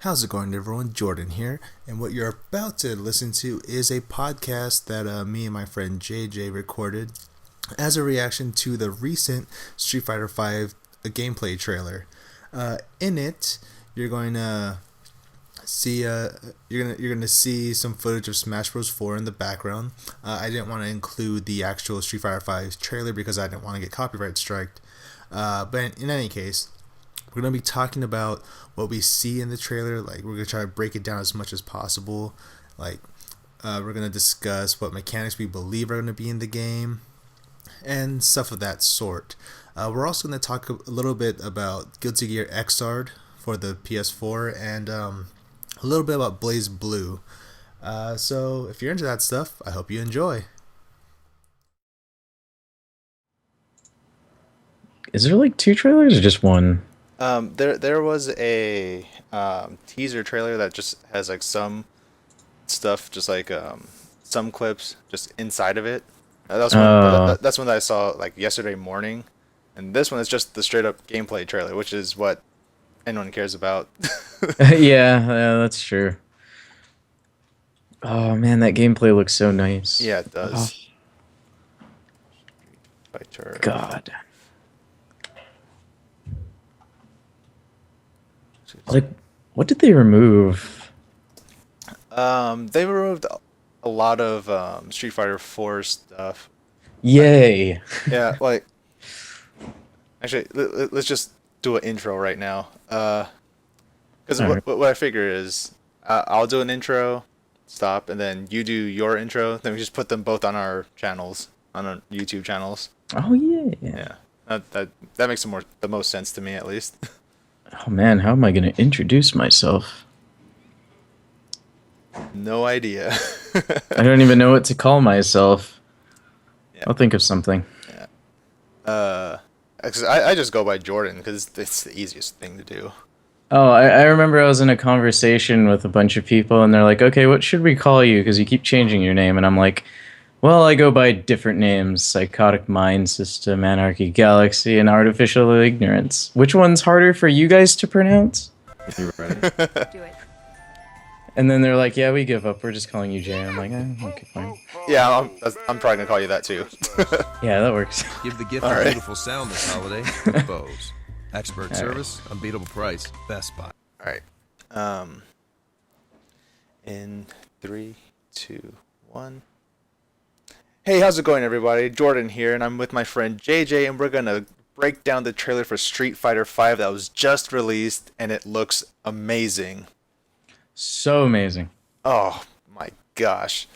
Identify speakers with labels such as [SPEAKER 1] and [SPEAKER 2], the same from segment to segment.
[SPEAKER 1] How's it going, everyone? Jordan here, and what you're about to listen to is a podcast that me and my friend Jayjay recorded as a reaction to the recent Street Fighter V gameplay trailer. In it, you're going to see you're gonna see some footage of Smash Bros. 4 in the background. I didn't want to include the actual Street Fighter V trailer because I didn't want to get copyright striked. But in any case, we're going to be talking about what we see in the trailer. Like, we're going to try to break it down as much as possible. Like, we're going to discuss what mechanics we believe are going to be in the game and stuff of that sort. We're also going to talk a little bit about Guilty Gear Xrd for the PS4 and a little bit about Blaze Blue. So if you're into that stuff, I hope you enjoy.
[SPEAKER 2] Is there like two trailers or just one?
[SPEAKER 3] There was a teaser trailer that just has like some stuff, just like some clips just inside of it. That's one that I saw like yesterday morning, and this one is just the straight up gameplay trailer, which is what anyone cares about.
[SPEAKER 2] Yeah, that's true. Oh man, that gameplay looks so nice.
[SPEAKER 3] Yeah, it does.
[SPEAKER 2] God. Like, what did they remove?
[SPEAKER 3] They removed a lot of Street Fighter 4 stuff.
[SPEAKER 2] Yay.
[SPEAKER 3] Yeah, like actually, let's just do an intro right now. Because what I figure is I'll do an intro, stop, and then you do your intro. Then we just put them both on our channels, on our YouTube channels.
[SPEAKER 2] Oh yeah.
[SPEAKER 3] Yeah, that makes the most sense to me, at least.
[SPEAKER 2] Oh man, how am I gonna introduce myself?
[SPEAKER 3] No idea.
[SPEAKER 2] I don't even know what to call myself.
[SPEAKER 3] Yeah.
[SPEAKER 2] I'll think of something.
[SPEAKER 3] Yeah. 'Cause I just go by Jordan because it's the easiest thing to do.
[SPEAKER 2] Oh, I remember I was in a conversation with a bunch of people, and they're like, "Okay, what should we call you? Because you keep changing your name." And I'm like, "Well, I go by different names: Psychotic Mind System, Anarchy Galaxy, and Artificial Ignorance. Which one's harder for you guys to pronounce?"
[SPEAKER 3] You're right.
[SPEAKER 4] Do it.
[SPEAKER 2] And then they're like, "Yeah, we give up. We're just calling you Jay." I'm like, "Okay, fine."
[SPEAKER 3] Yeah, I'm probably gonna call you that too.
[SPEAKER 2] Yeah, that works.
[SPEAKER 5] Give the gift
[SPEAKER 3] All
[SPEAKER 5] of
[SPEAKER 3] right.
[SPEAKER 5] beautiful sound this holiday with Bose. Expert service, unbeatable price, Best Buy.
[SPEAKER 3] All right. In 3, 2, 1. Hey, how's it going, everybody? Jordan here, and I'm with my friend JJ, and we're gonna break down the trailer for Street Fighter V that was just released, and it looks amazing.
[SPEAKER 2] So amazing.
[SPEAKER 3] Oh my gosh.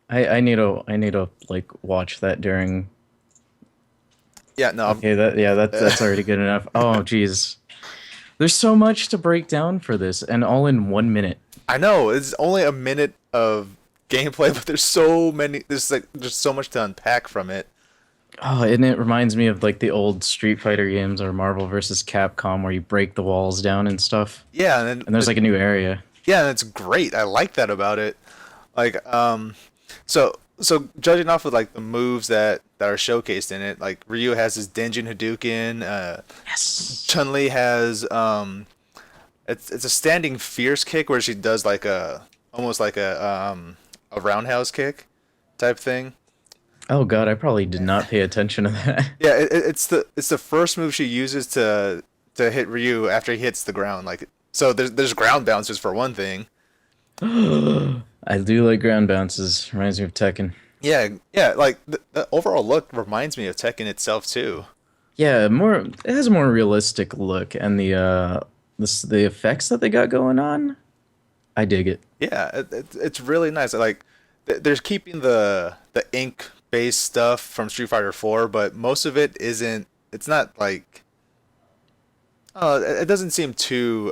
[SPEAKER 2] I need to like watch that during.
[SPEAKER 3] Yeah, no.
[SPEAKER 2] Okay, that's already good enough. Oh, jeez. There's so much to break down for this, and all in 1 minute.
[SPEAKER 3] I know it's only a minute of gameplay, but there's so many. There's so much to unpack from it.
[SPEAKER 2] Oh, and it reminds me of like the old Street Fighter games or Marvel vs. Capcom where you break the walls down and stuff.
[SPEAKER 3] Yeah,
[SPEAKER 2] And there's like a new area.
[SPEAKER 3] yeah, and it's great. I like that about it. Like, so judging off of like the moves that are showcased in it, like Ryu has his Denjin Hadouken.
[SPEAKER 2] Yes.
[SPEAKER 3] Chun-Li has it's a standing fierce kick where she does like almost like a roundhouse kick type thing.
[SPEAKER 2] Oh god, I probably did not pay attention to that.
[SPEAKER 3] Yeah, it's the first move she uses to hit Ryu after he hits the ground. Like, so there's ground bounces for one thing.
[SPEAKER 2] I do like ground bounces. Reminds me of Tekken.
[SPEAKER 3] Yeah, like the overall look reminds me of Tekken itself too.
[SPEAKER 2] Yeah, it has a more realistic look, and the effects that they got going on, I dig it.
[SPEAKER 3] Yeah, it's really nice. Like, they're keeping the ink based stuff from Street Fighter 4, but most of it isn't. It's not like. It doesn't seem too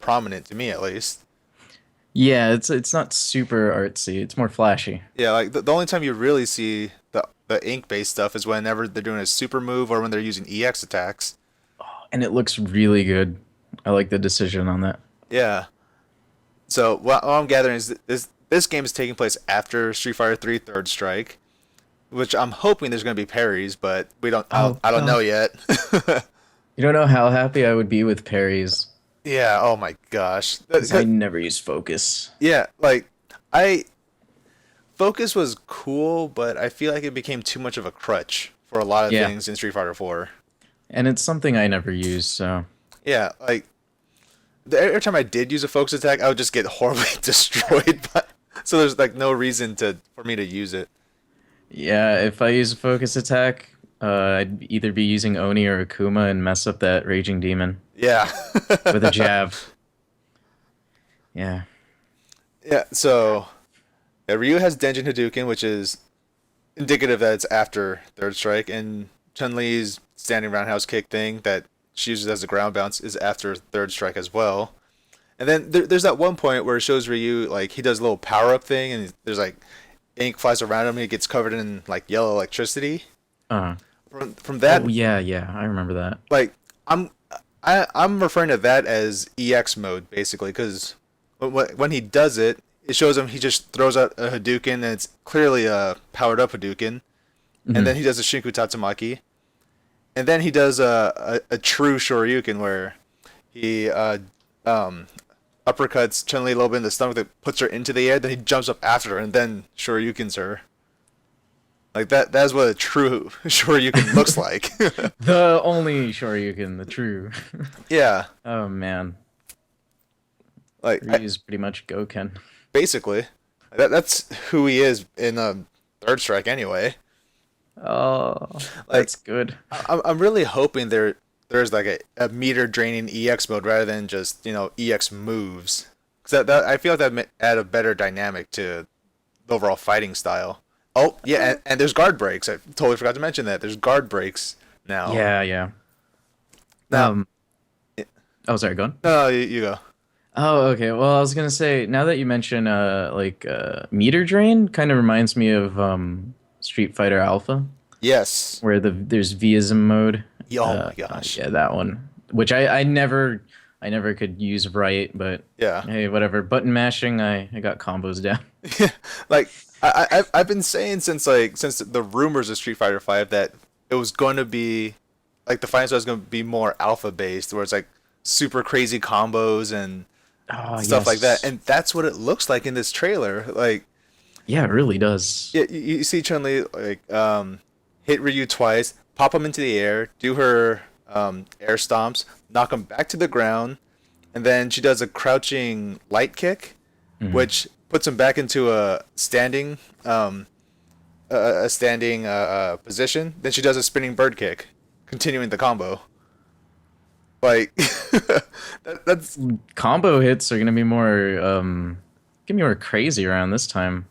[SPEAKER 3] prominent to me, at least.
[SPEAKER 2] Yeah, it's not super artsy. It's more flashy.
[SPEAKER 3] Yeah, like the only time you really see the ink based stuff is whenever they're doing a super move or when they're using EX attacks.
[SPEAKER 2] And it looks really good. I like the decision on that.
[SPEAKER 3] Yeah. So what I'm gathering is this game is taking place after Street Fighter 3 Third Strike, which I'm hoping there's going to be parries, but we don't. I don't know yet.
[SPEAKER 2] You don't know how happy I would be with parries.
[SPEAKER 3] Yeah. Oh my gosh.
[SPEAKER 2] 'Cause I never use focus.
[SPEAKER 3] Yeah. Like I Focus was cool, but I feel like it became too much of a crutch for a lot of
[SPEAKER 2] Yeah,
[SPEAKER 3] things in Street Fighter 4.
[SPEAKER 2] and it's something I never use. So
[SPEAKER 3] Yeah. Like every time I did use a focus attack, I would just get horribly destroyed. So there's like no reason for me to use it.
[SPEAKER 2] yeah, if I use a focus attack, I'd either be using Oni or Akuma and mess up that raging demon
[SPEAKER 3] Yeah.
[SPEAKER 2] with a jab. Yeah.
[SPEAKER 3] Yeah. So Ryu has Denjin Hadouken, which is indicative that it's after Third Strike, and Chun Li's standing roundhouse kick thing that she uses as a ground bounce is after Third Strike as well. And then there's that one point where it shows Ryu like he does a little power up thing, and there's like ink flies around him, and he gets covered in like yellow electricity.
[SPEAKER 2] Uh.
[SPEAKER 3] From that,
[SPEAKER 2] Oh yeah, yeah, I remember that.
[SPEAKER 3] like I'm referring to that as EX mode basically, because when he does it, it shows him he just throws out a Hadouken, and it's clearly a powered up Hadouken, and then he does a Shinku Tatsumaki, and then he does a true Shoryuken where he uppercuts Chun-Li a little bit in the stomach that puts her into the air, then he jumps up after her and then Shoryukens her. Like that's what a true Shoryuken looks like.
[SPEAKER 2] The only Shoryuken, the true.
[SPEAKER 3] Yeah.
[SPEAKER 2] Oh man,
[SPEAKER 3] Like
[SPEAKER 2] Ryu's pretty much Goken.
[SPEAKER 3] basically. That's who he is in Third Strike anyway.
[SPEAKER 2] Oh, that's good.
[SPEAKER 3] I'm really hoping there's like a meter draining EX mode rather than just EX moves, because I feel like that add a better dynamic to the overall fighting style. Oh yeah, and there's guard breaks. I totally forgot to mention that there's guard breaks now.
[SPEAKER 2] Yeah, yeah.
[SPEAKER 3] Now,
[SPEAKER 2] Oh, sorry, go on.
[SPEAKER 3] no, you go.
[SPEAKER 2] Oh, okay. Well, I was gonna say, now that you mention meter drain, kind of reminds me of Street Fighter Alpha,
[SPEAKER 3] Yes.
[SPEAKER 2] where there's Vism mode.
[SPEAKER 3] Oh my gosh.
[SPEAKER 2] Yeah, that one. Which I never could use right, but
[SPEAKER 3] Yeah.
[SPEAKER 2] hey, whatever. Button mashing, I got combos down.
[SPEAKER 3] Like I've been saying since the rumors of Street Fighter V that it was going to be like the fighting style was going to be more alpha based, where it's like super crazy combos and stuff like that, and that's what it looks like in this trailer. Like,
[SPEAKER 2] yeah, it really does.
[SPEAKER 3] yeah, you see Chun-Li like hit Ryu twice, pop him into the air, do her air stomps, knock him back to the ground, and then she does a crouching light kick, which puts him back into a standing position. Then she does a spinning bird kick, continuing the combo. Like that's
[SPEAKER 2] Combo hits are gonna be more crazy around this time.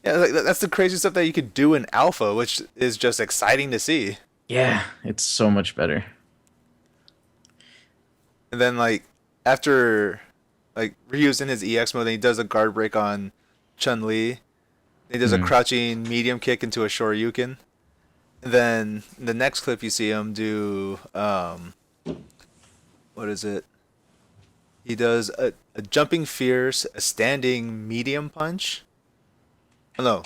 [SPEAKER 3] yeah, like, that's the crazy stuff that you could do in alpha, which is just exciting to see.
[SPEAKER 2] Yeah, it's so much better.
[SPEAKER 3] And then like after like Ryu's in his EX mode, and he does a guard break on Chun-Li. He does a crouching medium kick into a Shoryuken. And then in the next clip you see him do what is it? He does a jumping fierce, a standing medium punch. Oh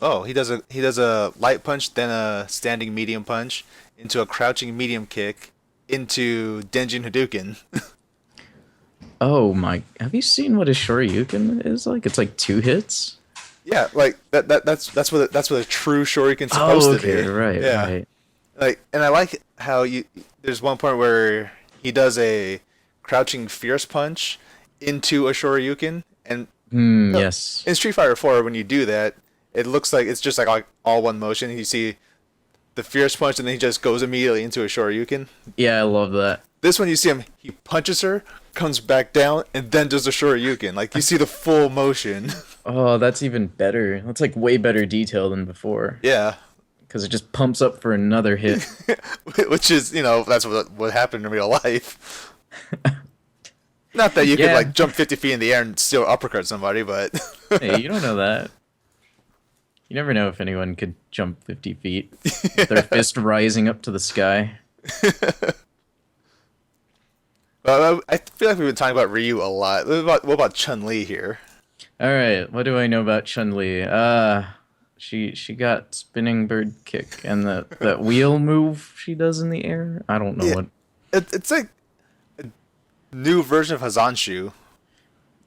[SPEAKER 3] no, he does a light punch, then a standing medium punch into a crouching medium kick into Denjin Hadouken.
[SPEAKER 2] Oh my! Have you seen what a Shoryuken is like? It's like 2 hits.
[SPEAKER 3] Yeah, like that's what a true Shoryuken's supposed to be.
[SPEAKER 2] Right,
[SPEAKER 3] Yeah.
[SPEAKER 2] right.
[SPEAKER 3] Like, and I like how there's one point where he does a crouching fierce punch into a Shoryuken, and
[SPEAKER 2] Yes.
[SPEAKER 3] in Street Fighter 4 when you do that, it looks like it's just like all one motion. You see the fierce punch, and then he just goes immediately into a Shoryuken.
[SPEAKER 2] Yeah, I love that.
[SPEAKER 3] This one you see him, he punches her, comes back down, and then does a Shoryuken. Like, you see the full motion.
[SPEAKER 2] Oh, that's even better. That's like way better detail than before.
[SPEAKER 3] Yeah.
[SPEAKER 2] Because it just pumps up for another hit.
[SPEAKER 3] Which is, that's what happened in real life. Not that you could
[SPEAKER 2] Yeah.
[SPEAKER 3] like jump 50 feet in the air and still uppercut somebody, but
[SPEAKER 2] Hey, you don't know that. You never know if anyone could jump 50 feet with their fist rising up to the sky.
[SPEAKER 3] well, I feel like we've been talking about Ryu a lot. What about Chun-Li here?
[SPEAKER 2] All right, what do I know about Chun-Li? She got spinning bird kick and that wheel move she does in the air. I don't know
[SPEAKER 3] Yeah.
[SPEAKER 2] what.
[SPEAKER 3] It's like new version of Hazanshu.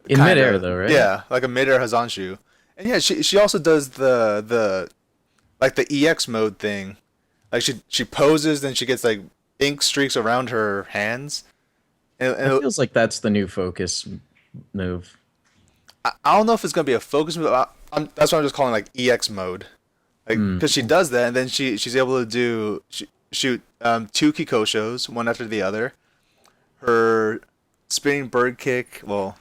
[SPEAKER 2] In
[SPEAKER 3] Kinda.
[SPEAKER 2] midair, though, right?
[SPEAKER 3] Yeah, like a midair Hazanshu. And yeah, she also does the like the EX mode thing. Like she poses, then she gets like ink streaks around her hands. And
[SPEAKER 2] It feels like that's the new focus move.
[SPEAKER 3] I don't know if it's gonna be a focus move. That's what I'm just calling like EX mode, like because she does that, and then she's able to shoot two Kikoshos one after the other. Her spinning bird kick, well,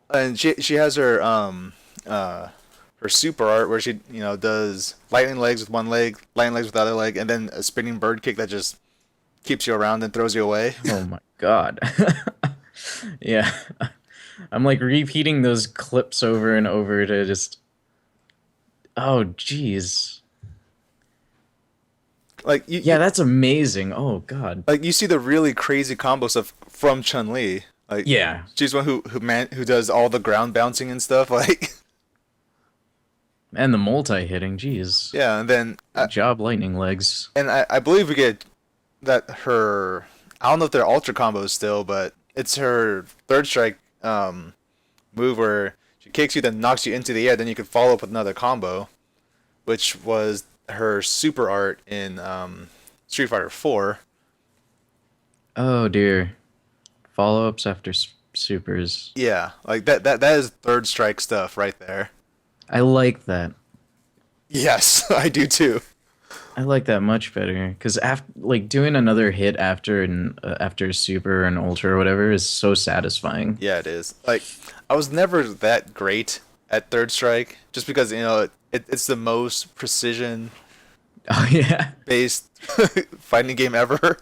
[SPEAKER 3] and she has her super art where she does lightning legs with one leg, lightning legs with the other leg, and then a spinning bird kick that just keeps you around and throws you away.
[SPEAKER 2] Oh my god. Yeah. I'm like repeating those clips over and over to just. Oh, jeez.
[SPEAKER 3] Like
[SPEAKER 2] Yeah, that's amazing. Oh god.
[SPEAKER 3] like you see the really crazy combo stuff from Chun-Li. Like
[SPEAKER 2] Yeah.
[SPEAKER 3] she's one who does all the ground bouncing and stuff. Like
[SPEAKER 2] And the multi-hitting, jeez.
[SPEAKER 3] yeah, and then
[SPEAKER 2] Good job, lightning legs.
[SPEAKER 3] and I believe we get that her. I don't know if they're ultra combos still, but it's her third strike move where she kicks you, then knocks you into the air, then you can follow up with another combo, which was her super art in Street Fighter 4.
[SPEAKER 2] Oh dear. Follow-ups after supers.
[SPEAKER 3] Yeah, like that is third strike stuff right there.
[SPEAKER 2] I like that.
[SPEAKER 3] Yes, I do too.
[SPEAKER 2] I like that much better because after like doing another hit after super and ultra or whatever is so satisfying.
[SPEAKER 3] Yeah, it is. Like I was never that great at third strike just because it's the most precision
[SPEAKER 2] Oh yeah.
[SPEAKER 3] based fighting game ever,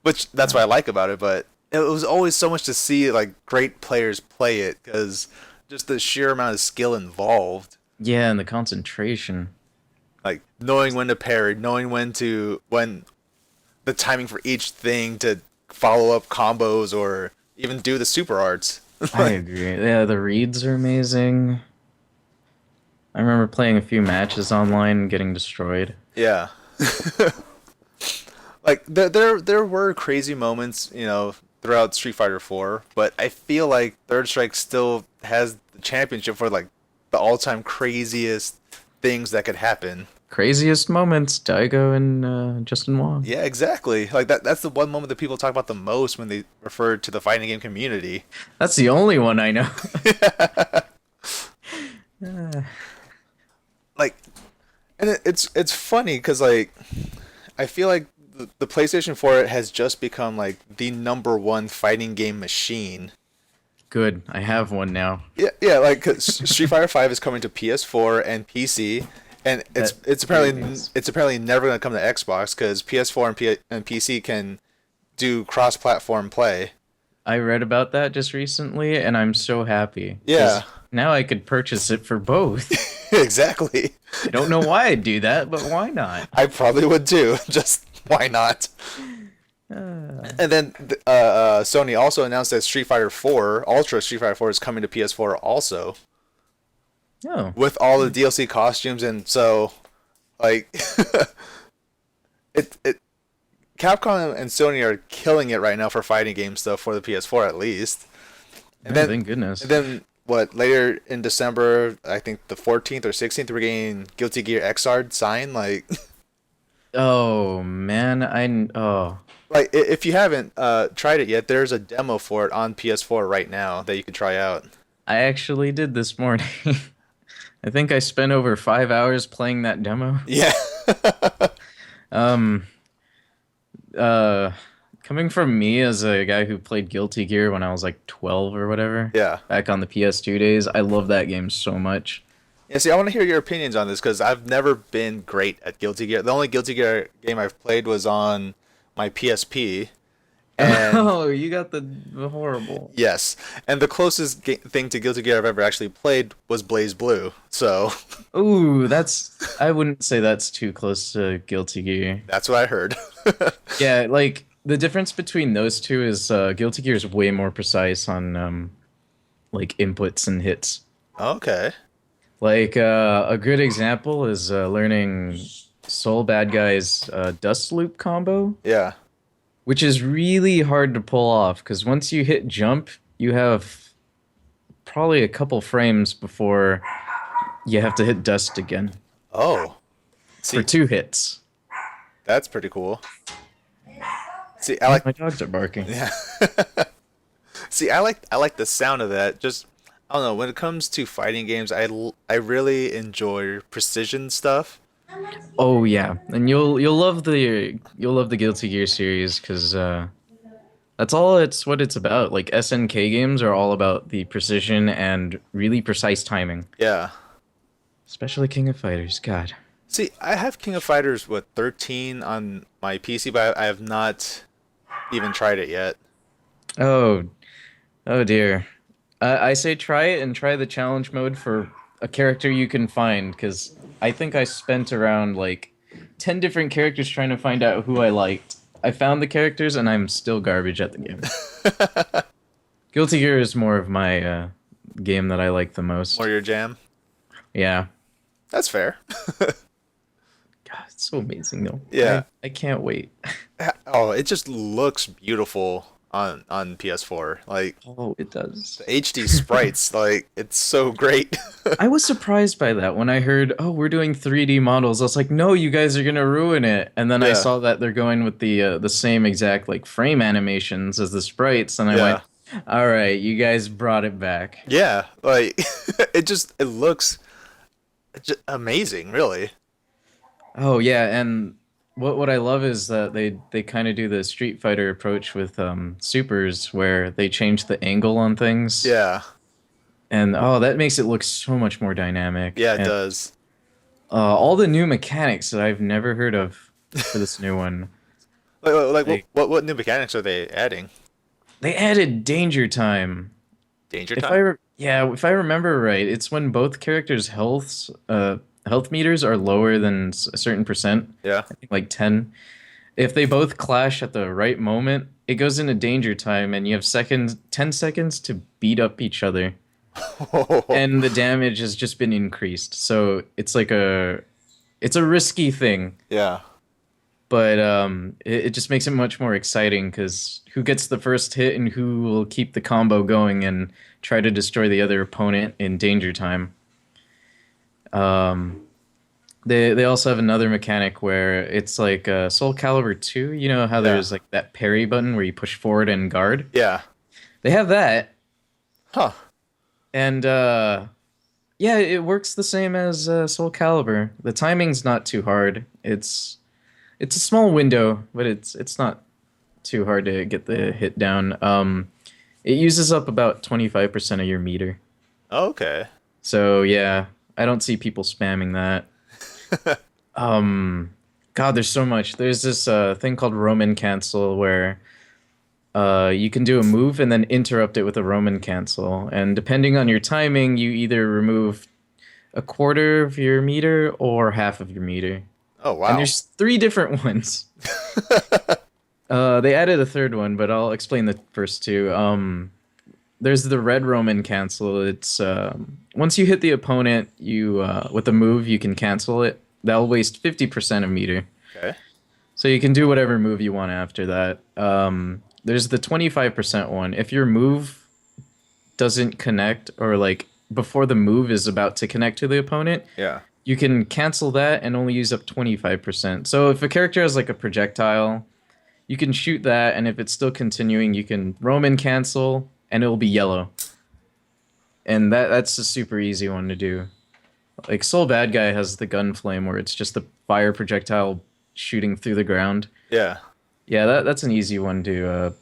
[SPEAKER 3] which that's what I like about it. But it was always so much to see like great players play it because just the sheer amount of skill involved.
[SPEAKER 2] Yeah, and the concentration.
[SPEAKER 3] Like knowing when to parry, knowing when the timing for each thing to follow up combos or even do the super arts.
[SPEAKER 2] I agree. Yeah, the reads are amazing. I remember playing a few matches online and getting destroyed.
[SPEAKER 3] Yeah. Like there were crazy moments, throughout Street Fighter 4, but I feel like Third Strike still has the championship for like the all-time craziest things that could happen.
[SPEAKER 2] Craziest moments, Daigo and Justin Wong.
[SPEAKER 3] Yeah, exactly. Like that's the one moment that people talk about the most when they refer to the fighting game community.
[SPEAKER 2] That's the only one I know.
[SPEAKER 3] Like, and it's funny because like I feel like the PlayStation 4 has just become like the number one fighting game machine.
[SPEAKER 2] Good, I have one now.
[SPEAKER 3] Yeah, like 'cause Street Fighter 5 is coming to PS4 and PC, and it's apparently never gonna come to Xbox because PS4 and PC can do cross-platform play.
[SPEAKER 2] I read about that just recently, and I'm so happy. 'Cause
[SPEAKER 3] Yeah.
[SPEAKER 2] now I could purchase it for both.
[SPEAKER 3] Exactly.
[SPEAKER 2] I don't know why I'd do that, but why not?
[SPEAKER 3] I probably would too. Just why not? And then Sony also announced that Street Fighter 4, Ultra Street Fighter 4, is coming to PS4 also,
[SPEAKER 2] Oh,
[SPEAKER 3] with all the DLC costumes, and so like it Capcom and Sony are killing it right now for fighting game stuff for the PS4 at least. And
[SPEAKER 2] yeah,
[SPEAKER 3] then
[SPEAKER 2] thank goodness.
[SPEAKER 3] and then what, later in December, I think the 14th or 16th, we're getting Guilty Gear Xrd signed. Like
[SPEAKER 2] Oh man,
[SPEAKER 3] like if you haven't tried it yet, there's a demo for it on PS4 right now that you can try out.
[SPEAKER 2] I actually did this morning. I think I spent over 5 hours playing that demo.
[SPEAKER 3] Yeah.
[SPEAKER 2] Coming from me as a guy who played Guilty Gear when I was like 12 or whatever,
[SPEAKER 3] Yeah.
[SPEAKER 2] back on the PS2 days, I love that game so much.
[SPEAKER 3] Yeah, see, I want to hear your opinions on this because I've never been great at Guilty Gear. The only Guilty Gear game I've played was on my PSP. And
[SPEAKER 2] Oh, you got the horrible.
[SPEAKER 3] yes, and the closest thing to Guilty Gear I've ever actually played was Blaze Blue. So
[SPEAKER 2] Ooh, I wouldn't say that's too close to Guilty Gear.
[SPEAKER 3] that's what I heard.
[SPEAKER 2] Yeah, like the difference between those two is Guilty Gear is way more precise on like inputs and hits.
[SPEAKER 3] Okay.
[SPEAKER 2] Like a good example is learning Soul Bad Guy's Dust Loop combo.
[SPEAKER 3] Yeah.
[SPEAKER 2] which is really hard to pull off because once you hit jump, you have probably a couple frames before you have to hit dust again
[SPEAKER 3] Oh,
[SPEAKER 2] for
[SPEAKER 3] see,
[SPEAKER 2] 2 hits.
[SPEAKER 3] that's pretty cool. See, I
[SPEAKER 2] Yeah,
[SPEAKER 3] like.
[SPEAKER 2] my dogs are barking.
[SPEAKER 3] Yeah. See, I like the sound of that. Just I don't know. When it comes to fighting games, I really enjoy precision stuff.
[SPEAKER 2] Oh yeah, and you'll love the Guilty Gear series because that's all it's what it's about. Like SNK games are all about the precision and really precise timing.
[SPEAKER 3] Yeah.
[SPEAKER 2] Especially King of Fighters. God.
[SPEAKER 3] See, I have King of Fighters 13 on my PC, but I have not even tried it yet.
[SPEAKER 2] Oh, oh dear. I say try it and try the challenge mode for a character you can find, because I think I spent around like 10 different characters trying to find out who I liked. I found the characters and I'm still garbage at the game. Guilty Gear is more of my game that I like the most.
[SPEAKER 3] Or your jam.
[SPEAKER 2] Yeah.
[SPEAKER 3] That's fair.
[SPEAKER 2] God, it's so amazing though.
[SPEAKER 3] Yeah.
[SPEAKER 2] I can't wait.
[SPEAKER 3] Oh, it just looks beautiful on PS4. Like
[SPEAKER 2] Oh, it does.
[SPEAKER 3] the HD sprites, like it's so great.
[SPEAKER 2] I was surprised by that when I heard, "Oh, we're doing 3D models." I was like, "No, you guys are gonna ruin it." And then I
[SPEAKER 3] Yeah.
[SPEAKER 2] saw that they're going with the same exact like frame animations as the sprites, and I
[SPEAKER 3] Yeah.
[SPEAKER 2] went, "All right, you guys brought it back."
[SPEAKER 3] Yeah, like it looks just amazing, really.
[SPEAKER 2] Oh yeah, and what I love is that they kind of do the Street Fighter approach with supers, where they change the angle on things,
[SPEAKER 3] Yeah.
[SPEAKER 2] and oh, that makes it look so much more dynamic.
[SPEAKER 3] Yeah, it
[SPEAKER 2] And
[SPEAKER 3] does.
[SPEAKER 2] all the new mechanics that I've never heard of for this new one.
[SPEAKER 3] Like
[SPEAKER 2] Like-
[SPEAKER 3] what new mechanics are they adding?
[SPEAKER 2] They added danger time.
[SPEAKER 3] Danger
[SPEAKER 2] If
[SPEAKER 3] time?
[SPEAKER 2] if I remember right, it's when both characters' health meters are lower than a certain percent,
[SPEAKER 3] Yeah.
[SPEAKER 2] I think like 10. If they both clash at the right moment, it goes into danger time and you have 10 seconds to beat up each other. And the damage has just been increased. So it's like it's a risky thing.
[SPEAKER 3] Yeah.
[SPEAKER 2] But it just makes it much more exciting because who gets the first hit and who will keep the combo going and try to destroy the other opponent in danger time. They also have another mechanic where it's like Soul Calibur 2. You know how there's like that parry button where you push forward and guard?
[SPEAKER 3] Yeah.
[SPEAKER 2] They have that.
[SPEAKER 3] Huh.
[SPEAKER 2] And yeah, it works the same as Soul Calibur. The timing's not too hard. It's a small window, but it's not too hard to get the hit down. It uses up about 25% of your meter.
[SPEAKER 3] Okay.
[SPEAKER 2] So yeah, I don't see people spamming that. God, there's so much. There's this thing called Roman cancel where you can do a move and then interrupt it with a Roman cancel, and depending on your timing, you either remove a quarter of your meter or half of your meter.
[SPEAKER 3] Oh wow.
[SPEAKER 2] And there's 3 different ones. They added a third one, but I'll explain the first 2. There's the red Roman cancel. It's once you hit the opponent, you with a move you can cancel it. That'll waste 50% of meter.
[SPEAKER 3] Okay.
[SPEAKER 2] So you can do whatever move you want after that. There's the 25% one. If your move doesn't connect, or like before the move is about to connect to the opponent,
[SPEAKER 3] Yeah.
[SPEAKER 2] you can cancel that and only use up 25%. So if a character has like a projectile, you can shoot that, and if it's still continuing, you can Roman cancel, and it'll be yellow. And that's a super easy one to do. Like Soul Bad Guy has the gun flame where it's just the fire projectile shooting through the ground.
[SPEAKER 3] Yeah.
[SPEAKER 2] Yeah, that's an easy one to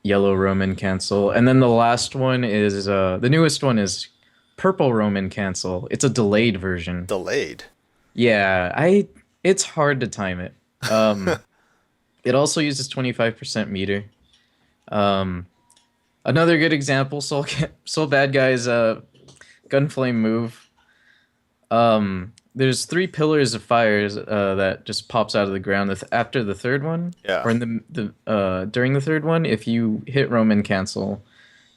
[SPEAKER 2] yellow Roman cancel. And then the last one is the newest one is purple Roman cancel. It's a delayed version.
[SPEAKER 3] Delayed.
[SPEAKER 2] Yeah, it's hard to time it. It also uses 25% meter. Another good example, Soul Bad Guy's gunflame move. There's 3 pillars of fires that just pops out of the ground after the third one.
[SPEAKER 3] Yeah.
[SPEAKER 2] Or in the during the third one, if you hit Roman cancel,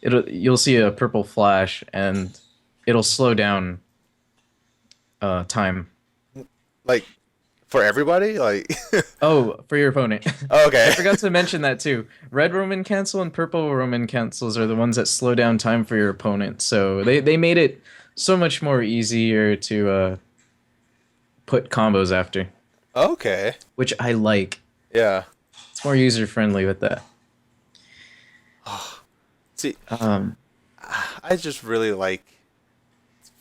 [SPEAKER 2] you'll see a purple flash and it'll slow down time.
[SPEAKER 3] Like For everybody? Like
[SPEAKER 2] Oh, for your opponent.
[SPEAKER 3] Oh,
[SPEAKER 2] I
[SPEAKER 3] okay.
[SPEAKER 2] forgot to mention that too. Red Roman cancel and purple Roman cancels are the ones that slow down time for your opponent. So they made it so much more easier to put combos after,
[SPEAKER 3] Okay.
[SPEAKER 2] which I like.
[SPEAKER 3] Yeah.
[SPEAKER 2] It's more user friendly with that.
[SPEAKER 3] See,
[SPEAKER 2] Um,
[SPEAKER 3] I just really like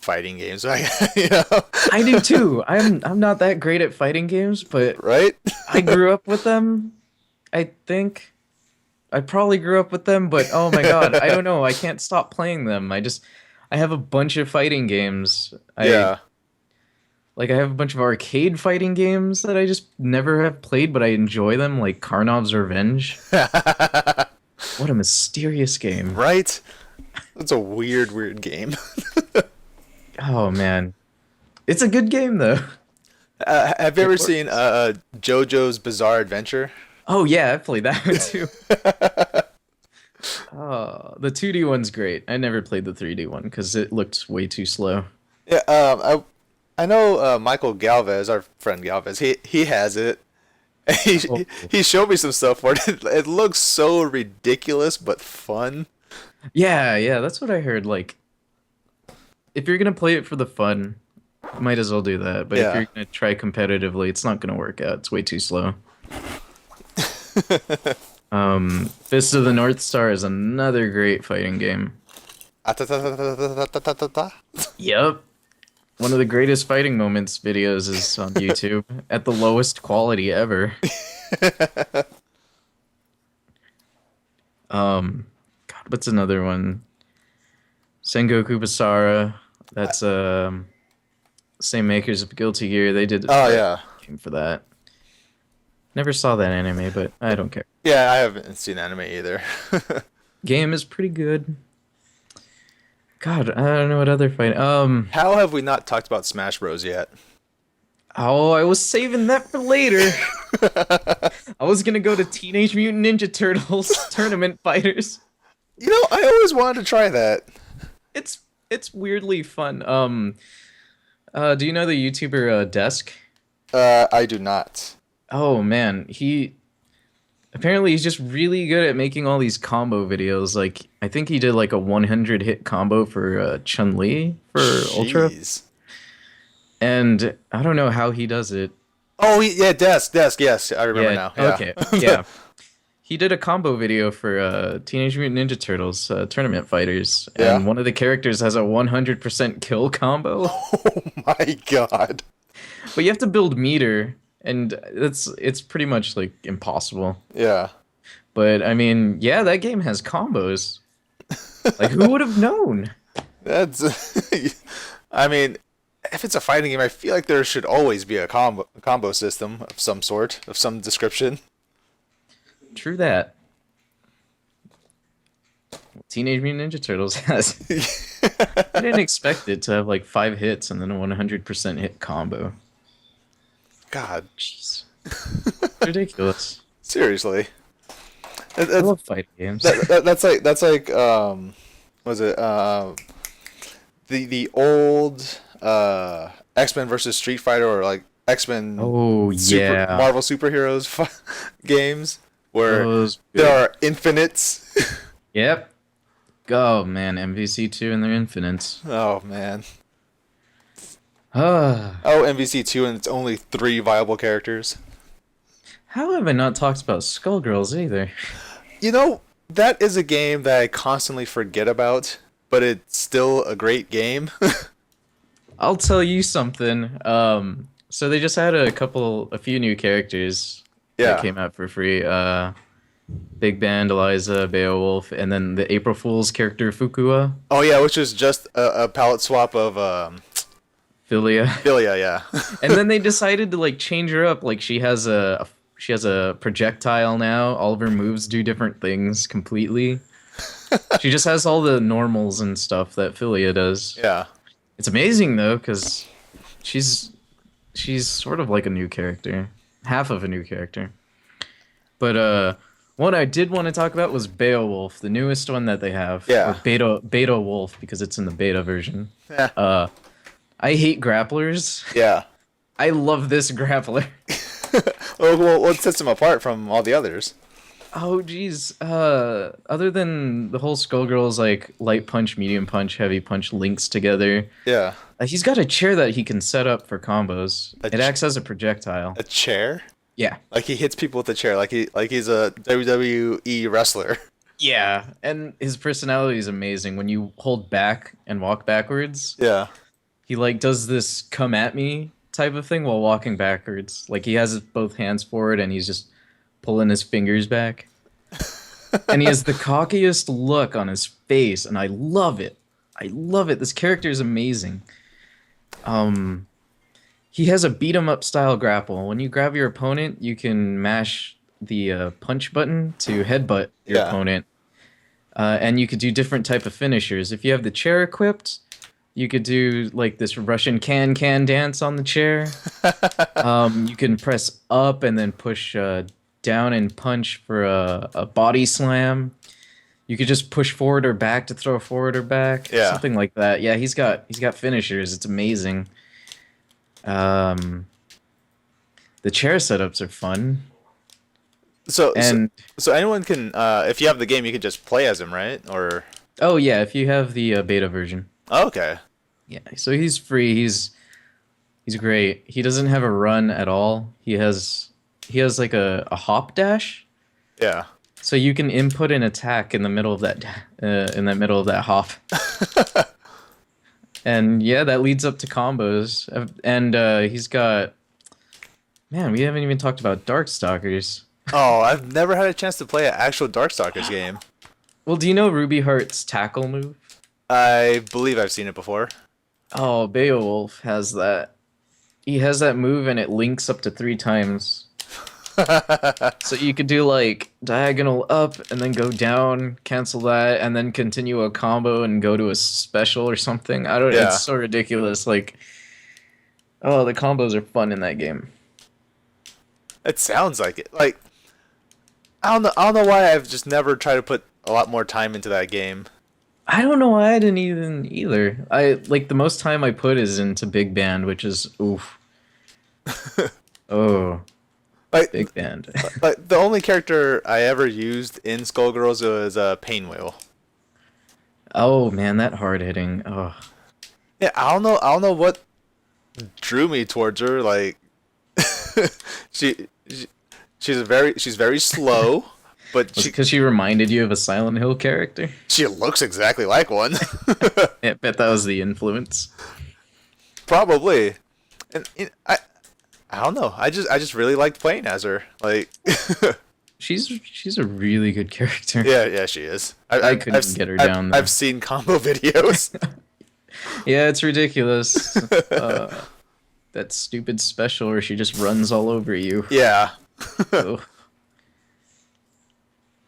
[SPEAKER 3] fighting games. Like, you know,
[SPEAKER 2] I do too. I'm not that great at fighting games, but
[SPEAKER 3] right?
[SPEAKER 2] I grew up with them. I think I probably grew up with them, but oh my god, I don't know. I can't stop playing them. I have a bunch of fighting games.
[SPEAKER 3] Yeah.
[SPEAKER 2] I have a bunch of arcade fighting games that I just never have played, but I enjoy them, like Karnov's Revenge. What a mysterious game.
[SPEAKER 3] Right? It's a weird, weird game.
[SPEAKER 2] Oh man. It's a good game though.
[SPEAKER 3] Have you
[SPEAKER 2] It
[SPEAKER 3] ever
[SPEAKER 2] works.
[SPEAKER 3] seen JoJo's Bizarre Adventure?
[SPEAKER 2] Oh yeah, I played that one too. Oh, the 2D one's great. I never played the 3D one because it looked way too slow.
[SPEAKER 3] Yeah. I know Michael Galvez, our friend Galvez. He has it.
[SPEAKER 2] Oh.
[SPEAKER 3] He showed me some stuff for it. It looks so ridiculous but fun.
[SPEAKER 2] Yeah, that's what I heard. Like, if you're gonna play it for the fun, might as well do that. But if
[SPEAKER 3] Yeah.
[SPEAKER 2] you're gonna try competitively, it's not gonna work out. It's way too slow. Fist of the North Star is another great fighting game.
[SPEAKER 3] Ah-ta-ta-ta-ta-ta-ta-ta-ta.
[SPEAKER 2] Yep. One of the greatest fighting moments videos is on YouTube at the lowest quality ever. God, what's another one? Sengoku Basara. That's same makers of Guilty Gear. They did
[SPEAKER 3] Oh
[SPEAKER 2] a
[SPEAKER 3] yeah.
[SPEAKER 2] game for that. Never saw that anime, but I don't care.
[SPEAKER 3] Yeah, I haven't seen anime either.
[SPEAKER 2] Game is pretty good. God, I don't know what other fight.
[SPEAKER 3] How have we not talked about Smash Bros yet?
[SPEAKER 2] Oh, I was saving that for later. I was gonna go to Teenage Mutant Ninja Turtles Tournament Fighters.
[SPEAKER 3] You know, I always wanted to try that.
[SPEAKER 2] It's weirdly fun. Do you know the YouTuber Desk?
[SPEAKER 3] I do not.
[SPEAKER 2] Oh man, he's just really good at making all these combo videos. Like I think he did like a 100 hit combo for Chun-Li for Ultra,
[SPEAKER 3] Jeez.
[SPEAKER 2] and I don't know how he does it.
[SPEAKER 3] Oh, yeah, desk. Yes, I remember now. Yeah.
[SPEAKER 2] Okay. Yeah. He did a combo video for Teenage Mutant Ninja Turtles Tournament Fighters,
[SPEAKER 3] Yeah.
[SPEAKER 2] and one of the characters has a 100% kill combo.
[SPEAKER 3] Oh my god.
[SPEAKER 2] But you have to build meter, and it's pretty much like impossible.
[SPEAKER 3] Yeah.
[SPEAKER 2] But I mean, yeah, that game has combos. Like who would have known?
[SPEAKER 3] That's. I mean, if it's a fighting game, I feel like there should always be a combo system of some sort, of some description.
[SPEAKER 2] True that. Teenage Mutant Ninja Turtles has. I didn't expect it to have like 5 hits and then a 100% hit combo.
[SPEAKER 3] God,
[SPEAKER 2] Jeez. Ridiculous.
[SPEAKER 3] seriously.
[SPEAKER 2] I
[SPEAKER 3] That's
[SPEAKER 2] love fighting games.
[SPEAKER 3] that's like was it the old X-Men versus Street Fighter, or like X-Men
[SPEAKER 2] Oh yeah.
[SPEAKER 3] Marvel superheroes games where
[SPEAKER 2] Those
[SPEAKER 3] there
[SPEAKER 2] good.
[SPEAKER 3] are infinites.
[SPEAKER 2] Yep. Oh man, MVC2 and their infinites.
[SPEAKER 3] Oh man.
[SPEAKER 2] Ah.
[SPEAKER 3] Oh, MVC2 and it's only 3 viable characters.
[SPEAKER 2] How have I not talked about Skullgirls either?
[SPEAKER 3] You know, that is a game that I constantly forget about, but it's still a great game.
[SPEAKER 2] I'll tell you something. So they just had a few new characters
[SPEAKER 3] Yeah.
[SPEAKER 2] that came out for free. Big Band, Eliza, Beowulf, and then the April Fool's character Fukua,
[SPEAKER 3] Oh yeah, which is just a palette swap of
[SPEAKER 2] Philia.
[SPEAKER 3] Philia, yeah.
[SPEAKER 2] And then they decided to like change her up. Like she has a projectile now. All of her moves do different things completely. She just has all the normals and stuff that Philia does.
[SPEAKER 3] Yeah.
[SPEAKER 2] It's amazing though, because she's sort of like a new character, half of a new character. But one I did want to talk about was Beowulf, the newest one that they have.
[SPEAKER 3] Yeah.
[SPEAKER 2] Or Beta Wolf because it's in the beta version.
[SPEAKER 3] Yeah.
[SPEAKER 2] I hate grapplers.
[SPEAKER 3] Yeah.
[SPEAKER 2] I love this grappler.
[SPEAKER 3] Well, what sets him apart from all the others?
[SPEAKER 2] Oh, geez. Other than the whole Skullgirls, like, light punch, medium punch, heavy punch links together,
[SPEAKER 3] Yeah.
[SPEAKER 2] he's got a chair that he can set up for combos. It acts as a projectile.
[SPEAKER 3] A chair?
[SPEAKER 2] Yeah.
[SPEAKER 3] Like he hits people with a chair, like he's a WWE wrestler.
[SPEAKER 2] Yeah, and his personality is amazing. When you hold back and walk backwards,
[SPEAKER 3] Yeah.
[SPEAKER 2] he like does this come at me type of thing while walking backwards. Like he has both hands forward and he's just pulling his fingers back. And he has the cockiest look on his face, and I love it. I love it. This character is amazing. He has a beat 'em up style grapple. When you grab your opponent, you can mash the punch button to headbutt your opponent. And you could do different type of finishers. If you have the chair equipped, you could do like this Russian can dance on the chair. You can press up and then push down and punch for a body slam. You could just push forward or back to throw forward or back.
[SPEAKER 3] Yeah.
[SPEAKER 2] Something like that. Yeah, he's got finishers. It's amazing. The chair setups are fun.
[SPEAKER 3] So anyone can, if you have the game, you can just play as him, right? Or
[SPEAKER 2] Oh yeah, if you have the beta version.
[SPEAKER 3] oh, okay.
[SPEAKER 2] Yeah, so he's free. He's great. He doesn't have a run at all. He has like a hop dash.
[SPEAKER 3] Yeah.
[SPEAKER 2] So you can input an attack in the middle of that hop. And yeah, that leads up to combos. And he's got, man, we haven't even talked about Darkstalkers.
[SPEAKER 3] Oh, I've never had a chance to play an actual Darkstalkers game.
[SPEAKER 2] Well, do you know Ruby Heart's tackle move?
[SPEAKER 3] I believe I've seen it before.
[SPEAKER 2] Oh, Beowulf has that. He has that move and it links up to 3 times. So you could do like diagonal up and then go down, cancel that, and then continue a combo and go to a special or something. I don't know.
[SPEAKER 3] Yeah.
[SPEAKER 2] It's so ridiculous. Like, oh, the combos are fun in that game.
[SPEAKER 3] It sounds like it. Like, I don't know why I've just never tried to put a lot more time into that game.
[SPEAKER 2] I don't know why I didn't even either. I like the most time I put is into Big Band, which is oof. Oh.
[SPEAKER 3] Like
[SPEAKER 2] Big Band.
[SPEAKER 3] like the only character I ever used in Skullgirls was Painwheel.
[SPEAKER 2] Oh man, that hard hitting. Oh.
[SPEAKER 3] Yeah, I don't know what drew me towards her. Like, she's very slow, but
[SPEAKER 2] Because she reminded you of a Silent Hill character?
[SPEAKER 3] she looks exactly like one.
[SPEAKER 2] I bet that was the influence.
[SPEAKER 3] Probably, and I don't know. I just really liked playing as her. Like,
[SPEAKER 2] She's a really good character.
[SPEAKER 3] yeah, she is.
[SPEAKER 2] I couldn't get her down there.
[SPEAKER 3] I've seen combo videos.
[SPEAKER 2] Yeah, it's ridiculous. That stupid special where she just runs all over you.
[SPEAKER 3] Yeah.
[SPEAKER 2] Oh.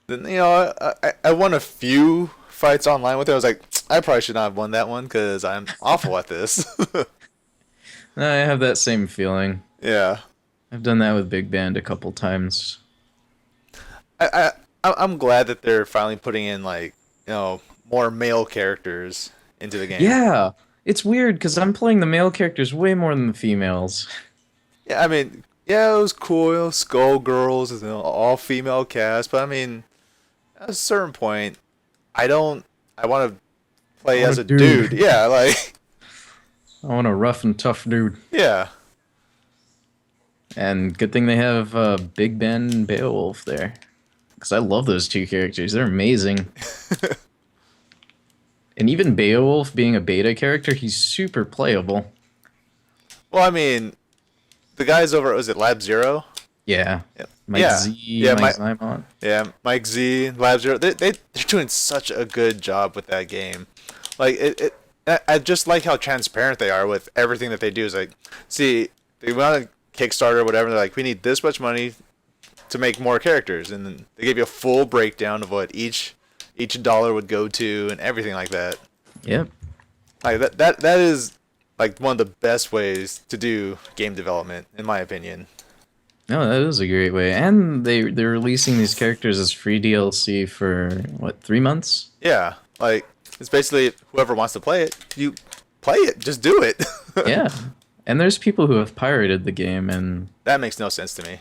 [SPEAKER 3] Then I won a few fights online with her. I was like, I probably should not have won that one because I'm awful at this.
[SPEAKER 2] I have that same feeling.
[SPEAKER 3] Yeah.
[SPEAKER 2] I've done that with Big Band a couple times.
[SPEAKER 3] I'm glad that they're finally putting in like more male characters into the game.
[SPEAKER 2] Yeah, it's weird because I'm playing the male characters way more than the females.
[SPEAKER 3] Yeah, I mean, yeah, it was cool. Skullgirls, all female cast, but I mean, at a certain point, I want to play as a dude. Yeah, like.
[SPEAKER 2] I want a rough and tough dude.
[SPEAKER 3] Yeah.
[SPEAKER 2] And good thing they have Big Ben and Beowulf there. Because I love those 2 characters. They're amazing. And even Beowulf being a beta character, he's super playable.
[SPEAKER 3] Well, I mean, the guys over, was it Lab Zero?
[SPEAKER 2] Yeah.
[SPEAKER 3] Yep.
[SPEAKER 2] Mike
[SPEAKER 3] Yeah.
[SPEAKER 2] Z,
[SPEAKER 3] Yeah,
[SPEAKER 2] Mike Zymont.
[SPEAKER 3] Yeah, Mike Z, Lab Zero. They're doing such a good job with that game. Like, I just like how transparent they are with everything that they do. Is like, see, they want a Kickstarter or whatever. They're like, we need this much money to make more characters, and then they give you a full breakdown of what each dollar would go to and everything like that.
[SPEAKER 2] Yep.
[SPEAKER 3] Like that is like one of the best ways to do game development, in my opinion.
[SPEAKER 2] No, that is a great way. And they're releasing these characters as free DLC for, what, 3 months?
[SPEAKER 3] Yeah, like, it's basically whoever wants to play it, you play it, just do it.
[SPEAKER 2] Yeah. And there's people who have pirated the game, and
[SPEAKER 3] That makes no sense to me.